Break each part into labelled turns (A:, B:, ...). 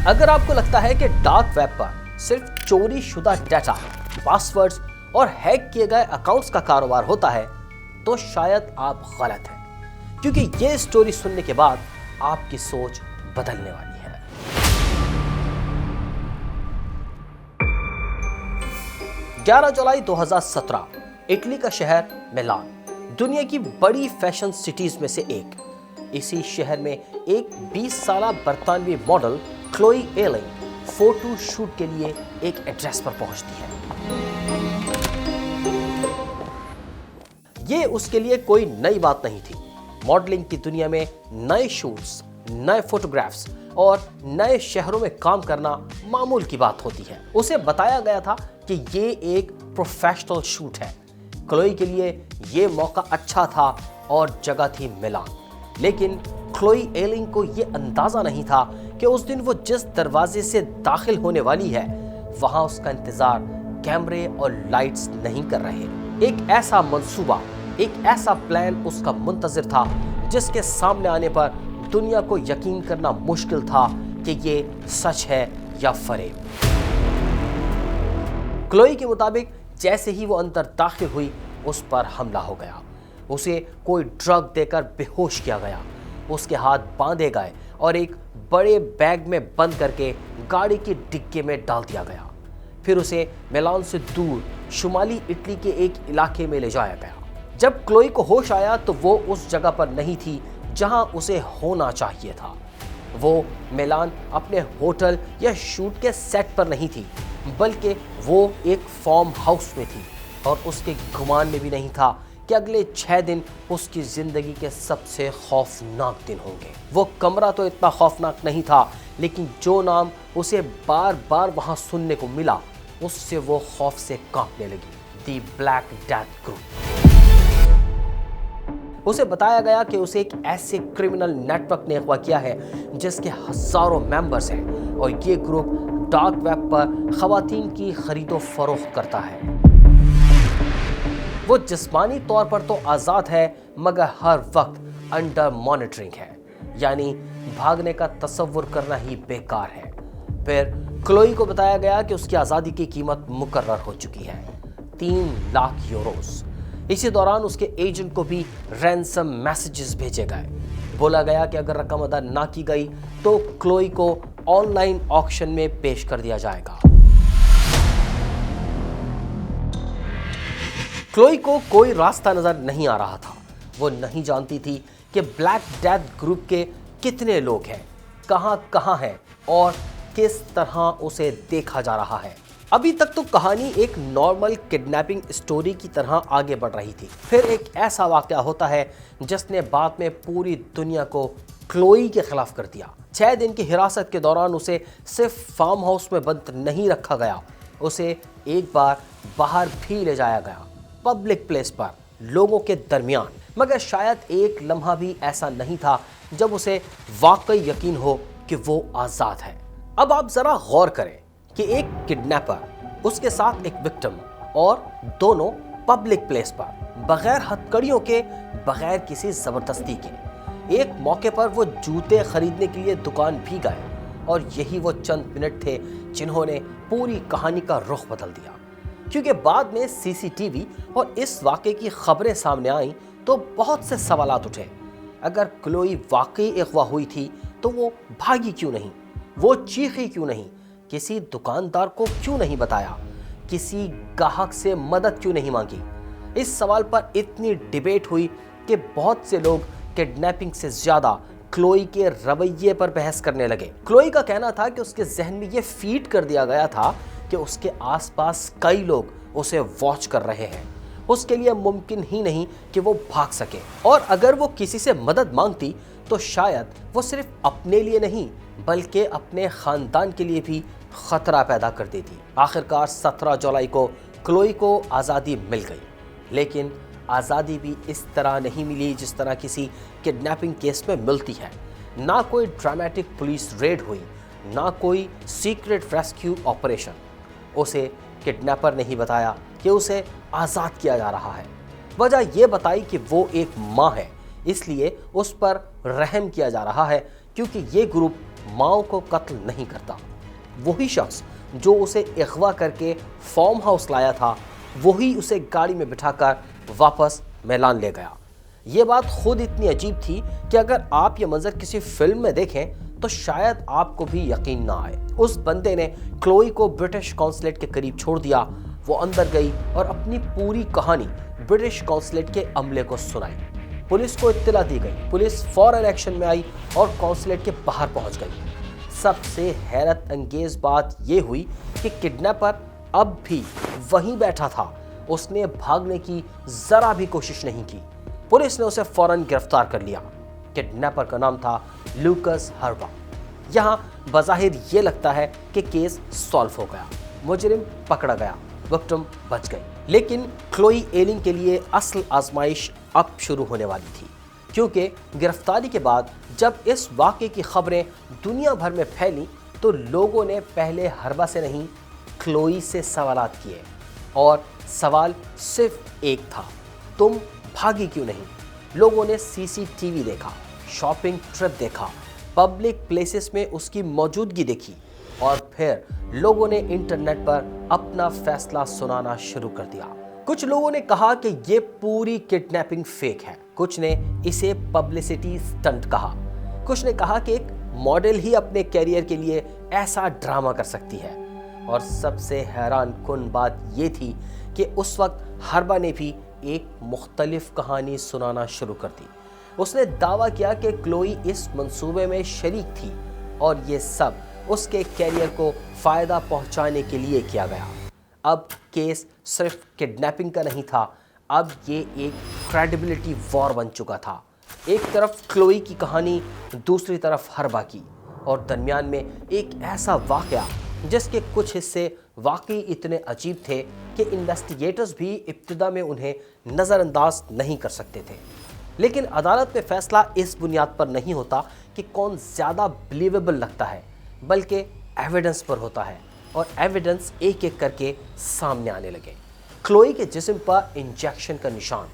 A: اگر آپ کو لگتا ہے کہ ڈارک ویب پر صرف چوری شدہ ڈیٹا، پاسورڈز اور ہیک کیے گئے اکاؤنٹس کا کاروبار ہوتا ہے تو شاید آپ غلط ہیں، کیونکہ یہ سٹوری سننے کے بعد آپ کی سوچ بدلنے والی ہے۔ 11 جولائی 2017 اٹلی کا شہر میلان دنیا کی بڑی فیشن سٹیز میں سے ایک۔ اسی شہر میں ایک 20 سالہ برطانوی ماڈل کلوئی ایلنگ فوٹو شوٹ کے لیے ایک ایڈریس پر پہنچتی ہے۔ یہ اس کے لیے کوئی نئی بات نہیں تھی۔ ماڈلنگ کی دنیا میں نئے شوٹس، نئے فوٹوگرافز اور نئے شہروں میں کام کرنا معمول کی بات ہوتی ہے۔ اسے بتایا گیا تھا کہ یہ ایک پروفیشنل شوٹ ہے۔ کلوئی کے لیے یہ موقع اچھا تھا اور جگہ تھی میلان، لیکن کلوئی ایلنگ کو یہ اندازہ نہیں تھا کہ اس دن وہ جس دروازے سے داخل ہونے والی ہے وہاں اس کا انتظار کیمرے اور لائٹس نہیں کر رہے۔ ایک ایسا منصوبہ، ایک ایسا پلان اس کا منتظر تھا جس کے سامنے آنے پر دنیا کو یقین کرنا مشکل تھا کہ یہ سچ ہے یا فریب۔ کلوئی کے مطابق جیسے ہی وہ اندر داخل ہوئی اس پر حملہ ہو گیا۔ اسے کوئی ڈرگ دے کر بے ہوش کیا گیا، اس کے ہاتھ باندھے گئے اور ایک بڑے بیگ میں بند کر کے گاڑی کی ڈگی میں ڈال دیا گیا۔ پھر اسے میلان سے دور شمالی اٹلی کے ایک علاقے میں لے جایا گیا۔ جب کلوئی کو ہوش آیا تو وہ اس جگہ پر نہیں تھی جہاں اسے ہونا چاہیے تھا۔ وہ میلان اپنے ہوٹل یا شوٹ کے سیٹ پر نہیں تھی، بلکہ وہ ایک فارم ہاؤس میں تھی، اور اس کے گمان میں بھی نہیں تھا کہ اگلے 6 دن اس کی زندگی کے سب سے خوفناک دن ہوں گے۔ وہ کمرہ تو اتنا خوفناک نہیں تھا، لیکن جو نام اسے بار بار وہاں سننے کو ملا اس سے وہ خوف سے کانپنے لگی، دی بلیک ڈیتھ گروپ۔ اسے بتایا گیا کہ اسے ایک ایسے کرمنل نیٹ ورک نے اغوا کیا ہے جس کے ہزاروں ممبرز ہیں، اور یہ گروپ ڈارک ویب پر خواتین کی خرید و فروخت کرتا ہے۔ وہ جسمانی طور پر تو آزاد ہے، مگر ہر وقت انڈر مانیٹرنگ ہے، یعنی بھاگنے کا تصور کرنا ہی بیکار ہے۔ پھر کلوئی کو بتایا گیا کہ اس کی آزادی کی قیمت مقرر ہو چکی ہے، 3 لاکھ یوروز۔ اسی دوران اس کے ایجنٹ کو بھی رینسم میسیجز بھیجے گئے۔ بولا گیا کہ اگر رقم ادا نہ کی گئی تو کلوئی کو آن لائن آکشن میں پیش کر دیا جائے گا۔ کلوئی کو کوئی راستہ نظر نہیں آ رہا تھا۔ وہ نہیں جانتی تھی کہ بلیک ڈیتھ گروپ کے کتنے لوگ ہیں، کہاں ہیں اور کس طرح اسے دیکھا جا رہا ہے۔ ابھی تک تو کہانی ایک نارمل کڈنیپنگ سٹوری کی طرح آگے بڑھ رہی تھی۔ پھر ایک ایسا واقعہ ہوتا ہے جس نے بعد میں پوری دنیا کو کلوئی کے خلاف کر دیا۔ 6 دن کی حراست کے دوران اسے صرف فارم ہاؤس میں بند نہیں رکھا گیا، اسے ایک بار باہر بھی لے جایا گیا، پبلک پلیس پر، لوگوں کے درمیان۔ مگر شاید ایک لمحہ بھی ایسا نہیں تھا جب اسے واقعی یقین ہو کہ وہ آزاد ہے۔ اب آپ ذرا غور کریں کہ ایک کڈنیپر، اس کے ساتھ ایک وکٹم، اور دونوں پبلک پلیس پر، بغیر ہتھکڑیوں کے، بغیر کسی زبردستی کے۔ ایک موقع پر وہ جوتے خریدنے کے لیے دکان بھی گئے، اور یہی وہ چند منٹ تھے جنہوں نے پوری کہانی کا رخ بدل دیا، کیونکہ بعد میں سی سی ٹی وی اور اس واقعے کی خبریں سامنے آئیں تو بہت سے سوالات اٹھے۔ اگر کلوئی واقعی اغوا ہوئی تھی تو وہ بھاگی کیوں نہیں؟ وہ چیخی کیوں نہیں؟ کسی دکاندار کو کیوں نہیں بتایا؟ کسی گاہک سے مدد کیوں نہیں مانگی؟ اس سوال پر اتنی ڈیبیٹ ہوئی کہ بہت سے لوگ کڈنیپنگ سے زیادہ کلوئی کے رویے پر بحث کرنے لگے۔ کلوئی کا کہنا تھا کہ اس کے ذہن میں یہ فیڈ کر دیا گیا تھا کہ اس کے آس پاس کئی لوگ اسے واچ کر رہے ہیں، اس کے لیے ممکن ہی نہیں کہ وہ بھاگ سکے، اور اگر وہ کسی سے مدد مانگتی تو شاید وہ صرف اپنے لیے نہیں بلکہ اپنے خاندان کے لیے بھی خطرہ پیدا کر دیتی۔ آخرکار 17 جولائی کو کلوئی کو آزادی مل گئی، لیکن آزادی بھی اس طرح نہیں ملی جس طرح کسی کڈنیپنگ کیس میں ملتی ہے۔ نہ کوئی ڈرامیٹک پولیس ریڈ ہوئی، نہ کوئی سیکرٹ ریسکیو آپریشن۔ اسے کڈنیپر نہیں بتایا کہ اسے آزاد کیا جا رہا ہے، وجہ یہ بتائی کہ وہ ایک ماں ہے، اس لیے اس پر رحم کیا جا رہا ہے، کیونکہ یہ گروپ माओ को कत्ल नहीं करता। वही शख्स जो उसे अगवा करके फार्म हाउस लाया था, वही उसे गाड़ी में बिठाकर वापस मैलान ले गया। ये बात खुद इतनी अजीब थी कि अगर आप ये मंजर किसी फिल्म में देखें तो शायद आपको भी यकीन ना आए। उस बंदे ने क्लोई को ब्रिटिश कॉन्सुलेट के करीब छोड़ दिया। वो अंदर गई और अपनी पूरी कहानी ब्रिटिश कॉन्सुलेट के अमले को सुनाई। पुलिस को इत्तला दी गई। पुलिस फौरन एक्शन में आई और कॉन्सुलेट के बाहर पहुंच गई। सबसे हैरत अंगेज बात यह हुई कि किडनैपर अब भी वहीं बैठा था। उसने भागने की जरा भी कोशिश नहीं की। पुलिस ने उसे फौरन गिरफ्तार कर लिया। किडनैपर का नाम था लूकस हर्बा। यहाँ बज़ाहिर ये लगता है कि केस सॉल्व हो गया, मुजरिम पकड़ा गया, विक्टिम बच गई। लेकिन क्लोई एलिंग के लिए असल आजमाइश अब शुरू होने वाली थी, क्योंकि गिरफ्तारी के बाद जब इस वाक़े की खबरें दुनिया भर में फैली तो लोगों ने पहले हर्बा से नहीं, क्लोई से सवालात किए। और सवाल सिर्फ एक था, तुम भागी क्यों नहीं? लोगों ने सीसीटीवी देखा, शॉपिंग ट्रिप देखा, पब्लिक प्लेसेस में उसकी मौजूदगी देखी और फिर लोगों ने इंटरनेट पर अपना फैसला सुनाना शुरू कर दिया। कुछ लोगों ने कहा कि ये पूरी किडनैपिंग फेक है, कुछ ने इसे पब्लिसिटी स्टंट कहा, कुछ ने कहा कि एक मॉडल ही अपने कैरियर के लिए ऐसा ड्रामा कर सकती है। और सबसे हैरान कुन बात ये थी कि उस वक्त हर्बा ने भी एक मुख्तलिफ कहानी सुनाना शुरू कर दी। उसने दावा किया कि क्लोई इस मंसूबे में शरीक थी और ये सब उसके कैरियर को फ़ायदा पहुंचाने के लिए किया गया। अब केस सिर्फ किडनैपिंग का नहीं था, अब ये एक क्रेडिबिलिटी वॉर बन चुका था। एक तरफ क्लोई की कहानी, दूसरी तरफ हर्बा की, और दरमियान में एक ऐसा वाक़या जिसके कुछ हिस्से वाकई इतने अजीब थे कि इन्वेस्टिगेटर्स भी इब्तिदा में उन्हें नज़रअंदाज नहीं कर सकते थे। लेकिन अदालत में फैसला इस बुनियाद पर नहीं होता कि कौन ज़्यादा बिलीवेबल लगता है, बल्कि एविडेंस पर होता है, और एविडेंस एक एक करके सामने आने लगे। क्लोई के जिस्म पर इंजेक्शन का निशान,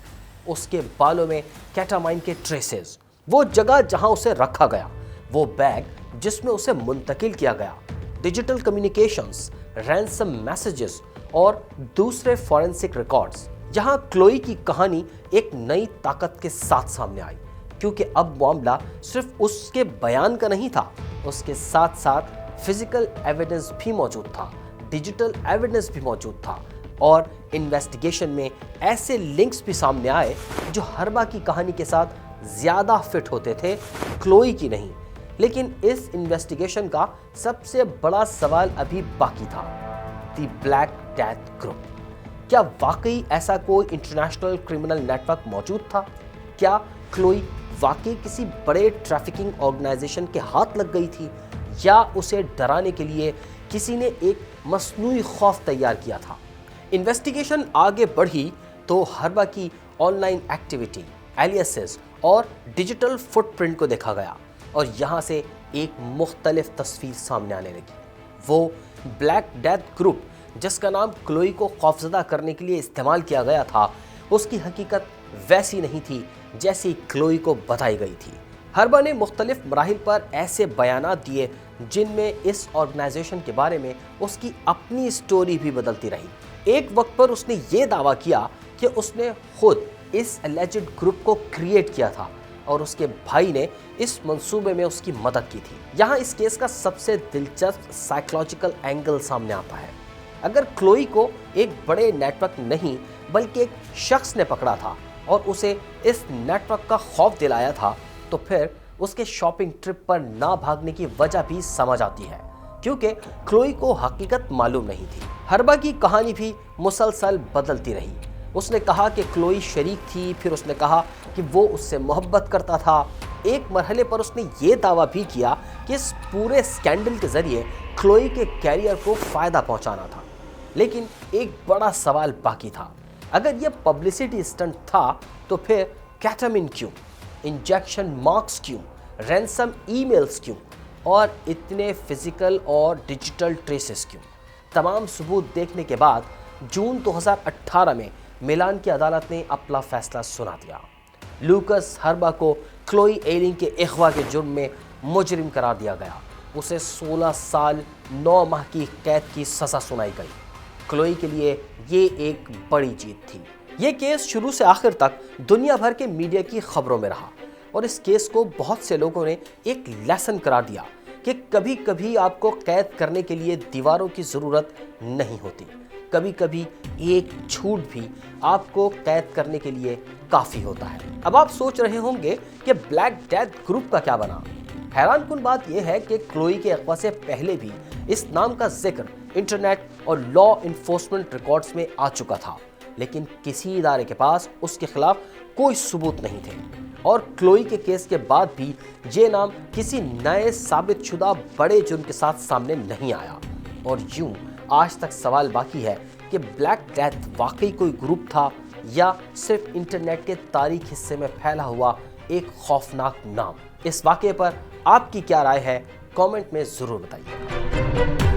A: उसके बालों में केटामाइन के ट्रेसेस, वो जगह जहां उसे रखा गया, वो बैग जिसमें उसे मुंतकिल किया गया, डिजिटल कम्युनिकेशंस, रैंसम मैसेजेस और दूसरे फॉरेंसिक रिकॉर्ड्स। यहाँ क्लोई की कहानी एक नई ताकत के साथ सामने आई, क्योंकि अब मामला सिर्फ उसके बयान का नहीं था, उसके साथ साथ फिजिकल एविडेंस भी मौजूद था, डिजिटल एविडेंस भी मौजूद था, और इन्वेस्टिगेशन में ऐसे लिंक्स भी सामने आए जो हर्बा की कहानी के साथ ज़्यादा फिट होते थे, क्लोई की नहीं। लेकिन इस इन्वेस्टिगेशन का सबसे बड़ा सवाल अभी बाकी था, द ब्लैक डेथ ग्रुप। क्या वाकई ऐसा कोई इंटरनेशनल क्रिमिनल नेटवर्क मौजूद था? क्या क्लोई वाकई किसी बड़े ट्रैफिकिंग ऑर्गेनाइजेशन के हाथ लग गई थी, या उसे डराने के लिए किसी ने एक मस्नूई खौफ तैयार किया था? इन्वेस्टिगेशन आगे बढ़ी तो हर्बा की ऑनलाइन एक्टिविटी, एलियासेस और डिजिटल फुटप्रिंट को देखा गया, और यहाँ से एक मुख्तलिफ तस्वीर सामने आने लगी। वो ब्लैक डेथ ग्रुप जिसका नाम क्लोई को खौफजदा करने के लिए इस्तेमाल किया गया था, उसकी हकीकत वैसी नहीं थी जैसी क्लोई को बताई गई थी। हर्बा ने मुख्तलिफ मराहिल पर ऐसे बयानात दिए जिनमें इस ऑर्गेनाइजेशन के बारे में उसकी अपनी स्टोरी भी बदलती रही। एक वक्त पर उसने ये दावा किया कि उसने खुद इस एलिजेड ग्रुप को क्रिएट किया था और उसके भाई ने इस मंसूबे में उसकी मदद की थी। यहाँ इस केस का सबसे दिलचस्प साइकोलॉजिकल एंगल सामने आता है। अगर क्लोई को एक बड़े नेटवर्क नहीं बल्कि एक शख्स ने पकड़ा था और उसे इस नेटवर्क का खौफ दिलाया था, तो फिर उसके शॉपिंग ट्रिप पर ना भागने की वजह भी समझ आती है, क्योंकि क्लोई को हकीकत मालूम नहीं थी। हर्बा की कहानी भी मुसलसल बदलती रही। उसने कहा कि क्लोई शरीक थी, फिर उसने कहा कि वो उससे मोहब्बत करता था। एक मरहले पर उसने ये दावा भी किया कि इस पूरे स्कैंडल के जरिए क्लोई के कैरियर को फ़ायदा पहुंचाना था। लेकिन एक बड़ा सवाल बाकी था, अगर यह पब्लिसिटी स्टंट था तो फिर केटामिन क्यों, इंजेक्शन मार्क्स क्यों, रैंसम ईमेल्स क्यों, और इतने फिजिकल और डिजिटल ट्रेसेस क्यों? तमाम सबूत देखने के बाद जून 2018 में मिलान की अदालत ने अपना फैसला सुना दिया। लूकस हर्बा को क्लोई एलिंग के अगवा के जुर्म में मुजरिम करार दिया गया। उसे 16 साल 9 माह की कैद की सज़ा सुनाई गई। क्लोई के लिए ये एक बड़ी जीत थी। ये केस शुरू से आखिर तक दुनिया भर के मीडिया की खबरों में रहा और इस केस को बहुत से लोगों ने एक लेसन करार दिया कि कभी कभी आपको कैद करने के लिए दीवारों की ज़रूरत नहीं होती, कभी कभी एक झूठ भी आपको कैद करने के लिए काफ़ी होता है। अब आप सोच रहे होंगे कि ब्लैक डेथ ग्रुप का क्या बना। हैरानकुन बात यह है कि क्लोई के अगवा से पहले भी इस नाम का जिक्र इंटरनेट और लॉ इन्फोर्समेंट रिकॉर्ड्स में आ चुका था, लेकिन किसी इदारे के पास उसके खिलाफ कोई सबूत नहीं थे। और क्लोई के केस के बाद भी ये नाम किसी नए साबित शुदा बड़े जुर्म के साथ सामने नहीं आया। और यूं आज तक सवाल बाकी है कि ब्लैक डेथ वाकई कोई ग्रुप था या सिर्फ इंटरनेट के तारीख हिस्से में फैला हुआ एक खौफनाक नाम। इस वाक़े पर आपकी क्या राय है, कमेंट में ज़रूर बताइए।